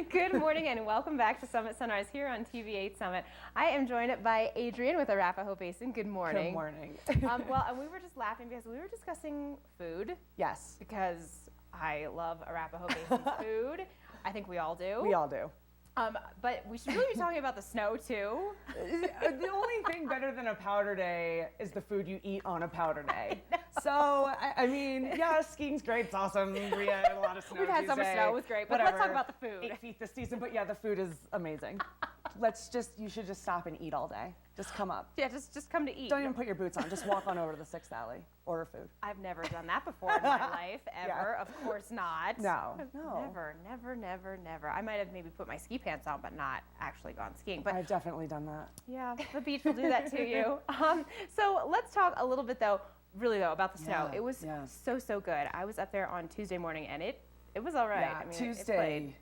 Good morning and welcome back to Summit Sunrise here on TV8 Summit. I am joined by Adrian with Arapahoe Basin. Good morning. Good morning. And we were just laughing because we were discussing food. Yes. Because I love Arapahoe Basin's food. I think we all do. We all do. But we should really be talking about the snow too. The only thing better than a powder day is the food you eat on a powder day. So, I mean, yeah, skiing's great. It's awesome. We had a lot of snow. We've had so much snow. It was great. But let's talk about the food. 8 feet this season. But yeah, the food is amazing. You should just stop and eat all day. Just come up. Yeah, just come to eat. Don't even put your boots on. Just walk on over to the 6th Alley. Order food. I've never done that before in my life, ever. Yeah. Of course not. No. Never. I might have maybe put my ski pants on, but not actually gone skiing. But I've definitely done that. yeah, the beach will do that to you. So let's talk a little bit though, about the snow. Yeah, It was yeah. so good. I was up there on Tuesday morning and it was all right. Yeah, I mean,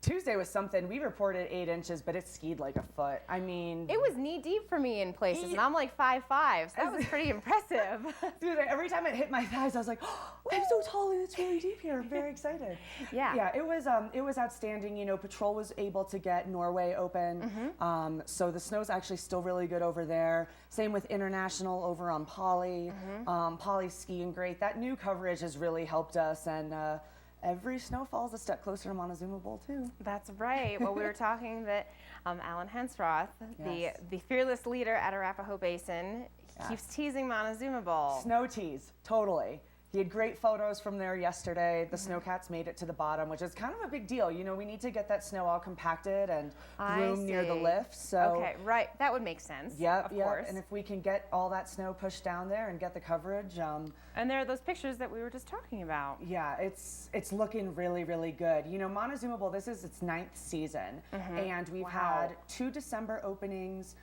Tuesday was something. We reported 8 inches, but it skied like a foot. I mean, it was knee deep for me in places, and I'm like 5'5", so that was pretty impressive. Dude, every time it hit my thighs, I was like, oh, I'm so tall and it's really deep here. I'm very excited. Yeah. It was outstanding. You know, Patrol was able to get Norway open. So the snow's actually still really good over there. Same with International over on Poly. Poly's skiing great. That new coverage has really helped us, and every snowfall is a step closer to Montezuma Bowl too. That's right. Well, we were talking that Alan Hensroth, Yes. the fearless leader at Arapahoe Basin, keeps teasing Montezuma Bowl. Snow tease, totally. He had great photos from there yesterday. The snowcats mate it to the bottom, which is kind of a big deal. You know, we need to get that snow all compacted and groomed near the lift. So okay, right. That would make sense. Yep, of course. And if we can get all that snow pushed down there and get the coverage. And there are those pictures that we were just talking about. Yeah, it's looking really, really good. You know, Montezuma Bowl, this is its 9th season. And we've had 2 December openings,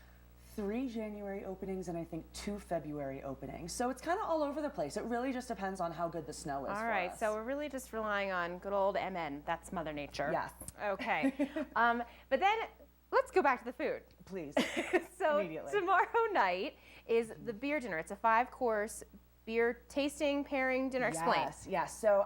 3 January openings, and I think 2 February openings. So it's kind of all over the place. It really just depends on how good the snow is. All right, so we're really just relying on good old MN. That's Mother Nature. Yes. Okay. But then let's go back to the food. Please. So Immediately. tomorrow night is the beer dinner. It's a 5-course beer tasting, pairing dinner. Explain. Yes. So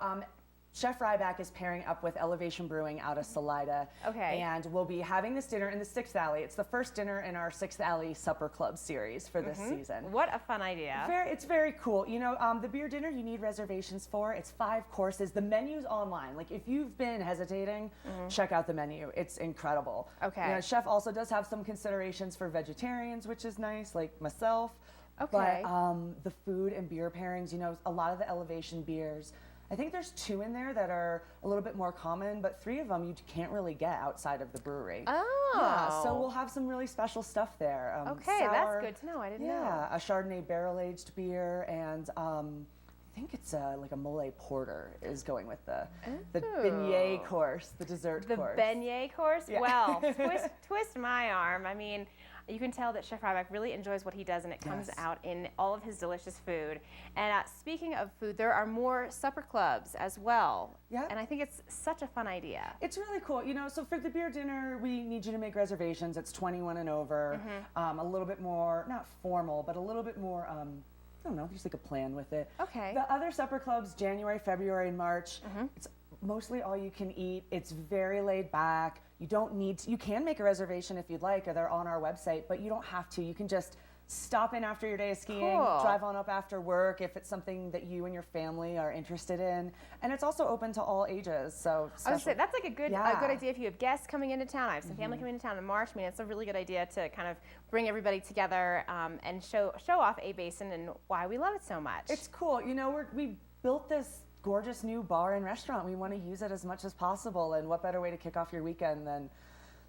Chef Ryback is pairing up with Elevation Brewing out of Salida. Okay. And we'll be having this dinner in the 6th Alley. It's the first dinner in our 6th Alley Supper Club series for this season. What a fun idea. It's very cool. You know, the beer dinner you need reservations for. It's 5 courses. The menu's online. Like, if you've been hesitating, check out the menu. It's incredible. Okay. You know, Chef also does have some considerations for vegetarians, which is nice, like myself. Okay. But the food and beer pairings, you know, a lot of the Elevation beers, I think there's 2 in there that are a little bit more common, but 3 of them you can't really get outside of the brewery. Oh. Yeah, so we'll have some really special stuff there. Okay, that's good to know. I didn't know. Yeah, a Chardonnay barrel-aged beer, and I think it's like a mole porter is going with the beignet course, the dessert course. The beignet course? Yeah. Well, twist my arm. I mean, you can tell that Chef Ryback really enjoys what he does, and it comes out in all of his delicious food. And speaking of food, there are more supper clubs as well. Yeah. And I think it's such a fun idea. It's really cool. You know, so for the beer dinner, we need you to make reservations. It's 21 and over. A little bit more, not formal, but a little bit more, I don't know, there's like a plan with it. Okay. The other supper clubs, January, February, and March, it's mostly all you can eat. It's very laid back. You don't need to, you can make a reservation if you'd like, or they're on our website, but you don't have to. You can just stop in after your day of skiing, drive on up after work if it's something that you and your family are interested in. And it's also open to all ages. So I was say, that's like a good idea if you have guests coming into town. I have some family coming into town in March. I mean, it's a really good idea to kind of bring everybody together and show off A Basin and why we love it so much. It's cool. You know, we built this gorgeous new bar and restaurant. We want to use it as much as possible, and what better way to kick off your weekend than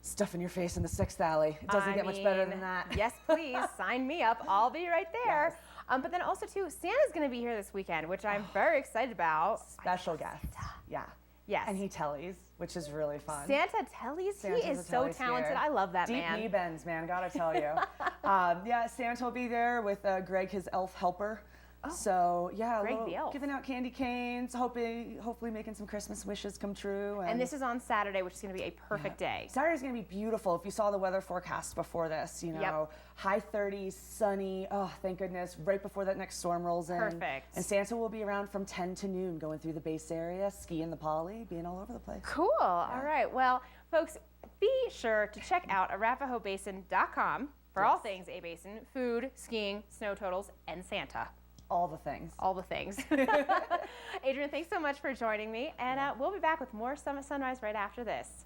stuffing your face in the 6th Alley? It doesn't get much better than that. Yes, please, sign me up. I'll be right there. Yes. But then also too, Santa's going to be here this weekend, which I'm very excited about. Special guest. Yeah. Yes. And he tellies, which is really fun. Santa tellies? He is so talented. Here. I love that man. Deep knee bends, man, gotta tell you. Yeah, Santa will be there with Greg, his elf helper. So yeah, giving out candy canes, hopefully making some Christmas wishes come true. And this is on Saturday, which is going to be a perfect day. Saturday's going to be beautiful. If you saw the weather forecast before this, you know, high 30s, sunny. Oh, thank goodness! Right before that next storm rolls in. Perfect. And Santa will be around from 10 to noon, going through the base area, skiing the Poly, being all over the place. Cool. All right. Well, Folks, be sure to check out arapahoebasin.com for all things A-Basin, food, skiing, snow totals, and Santa. All the things. All the things. Adrienne, thanks so much for joining me, and we'll be back with more Summit Sunrise right after this.